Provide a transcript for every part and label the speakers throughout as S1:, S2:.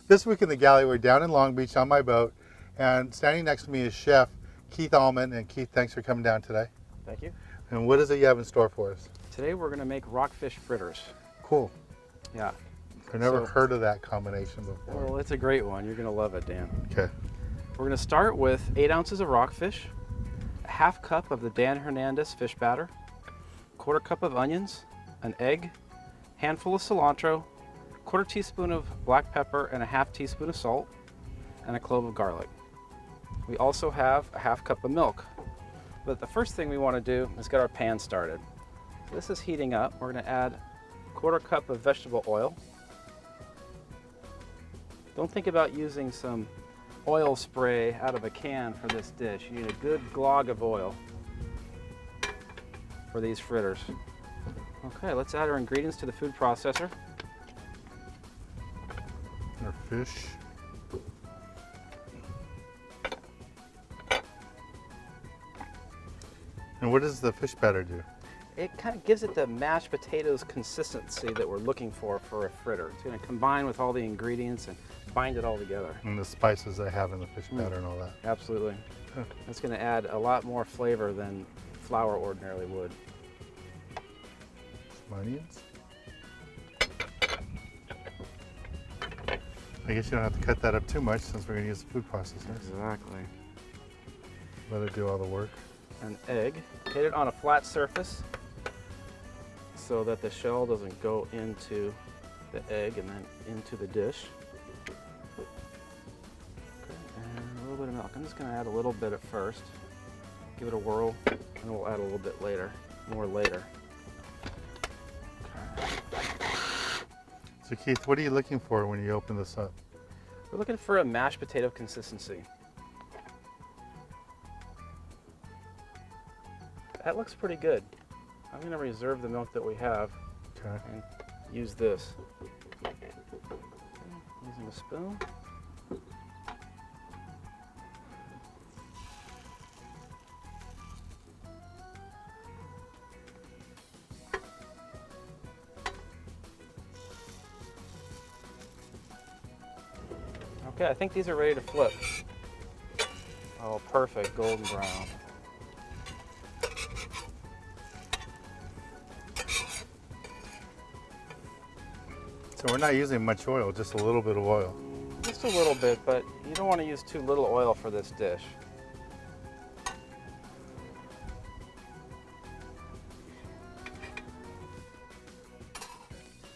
S1: This week in the galley, we're down in Long Beach on my boat, and standing next to me is Chef Keith Allman. And Keith, thanks for coming down today.
S2: Thank you.
S1: And what is it you have in store for us?
S2: Today we're going to make rockfish fritters.
S1: Cool.
S2: Yeah.
S1: I've never heard of that combination before.
S2: Well, it's a great one. You're going to love it, Dan.
S1: Okay.
S2: We're going to start with 8 ounces of rockfish, a ½ cup of the Dan Hernandez fish batter, 1/4 cup of onions, an egg, handful of cilantro, 1/4 teaspoon of black pepper, and a ½ teaspoon of salt, and a clove of garlic. We also have a ½ cup of milk. But the first thing we want to do is get our pan started. This is heating up. We're going to add 1/4 cup of vegetable oil. Don't think about using some oil spray out of a can for this dish. You need a good glog of oil for these fritters. Okay, let's add our ingredients to the food processor.
S1: Our fish. And what does the fish batter do?
S2: It kind of gives it the mashed potatoes consistency that we're looking for a fritter. It's going to combine with all the ingredients and bind it all together.
S1: And the spices I have in the fish batter and all that.
S2: Absolutely. It's going to add a lot more flavor than flour ordinarily would.
S1: Some onions. I guess you don't have to cut that up too much since we're going to use the food processor.
S2: Exactly.
S1: Let it do all the work.
S2: An egg. Hit it on a flat surface so that the shell doesn't go into the egg and then into the dish. Okay, and a little bit of milk. I'm just going to add a little bit at first. Give it a whirl, and we'll add a little bit later, more later. Okay.
S1: So Keith, what are you looking for when you open this up?
S2: We're looking for a mashed potato consistency. That looks pretty good. I'm going to reserve the milk that we have and use this. Okay, using a spoon. Okay, I think these are ready to flip. Oh, perfect, golden brown.
S1: So we're not using much oil, just a little bit of oil.
S2: Just a little bit, but you don't want to use too little oil for this dish.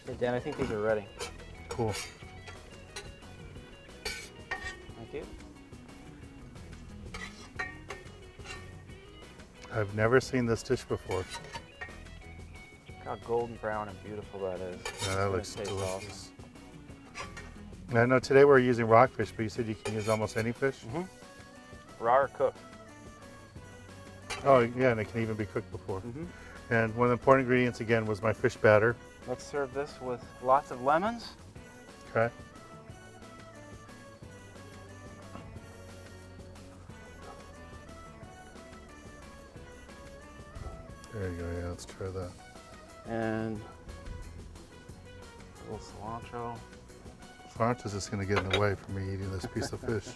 S2: Okay, Dan, I think these are ready.
S1: Cool.
S2: Thank you.
S1: I've never seen this dish before.
S2: Look how golden brown and beautiful that is.
S1: Yeah, that looks delicious.
S2: Awesome.
S1: And I know today we're using rockfish, but you said you can use almost any fish?
S2: Mm-hmm. Raw or cooked.
S1: Oh, yeah, and it can even be cooked before.
S2: Mm-hmm.
S1: And one of the important ingredients, again, was my fish batter.
S2: Let's serve this with lots of lemons.
S1: Okay. There you go, yeah, let's try that.
S2: And a little cilantro.
S1: Cilantro is going to get in the way for me eating this piece of fish.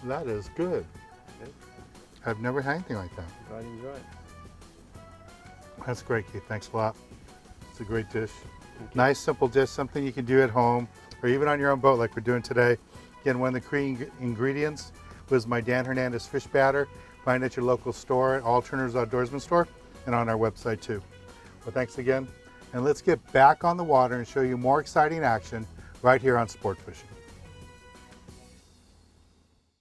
S1: That is good.
S2: Good.
S1: I've never had anything like that.
S2: Glad you enjoy it.
S1: That's great, Keith. Thanks a lot. It's a great dish. Nice, simple dish, something you can do at home or even on your own boat like we're doing today. Again, one of the key ingredients was my Dan Hernandez fish batter. Find it at your local store, at Alternatives Outdoorsman store, and on our website too. Well, thanks again. And let's get back on the water and show you more exciting action right here on Sport Fishing.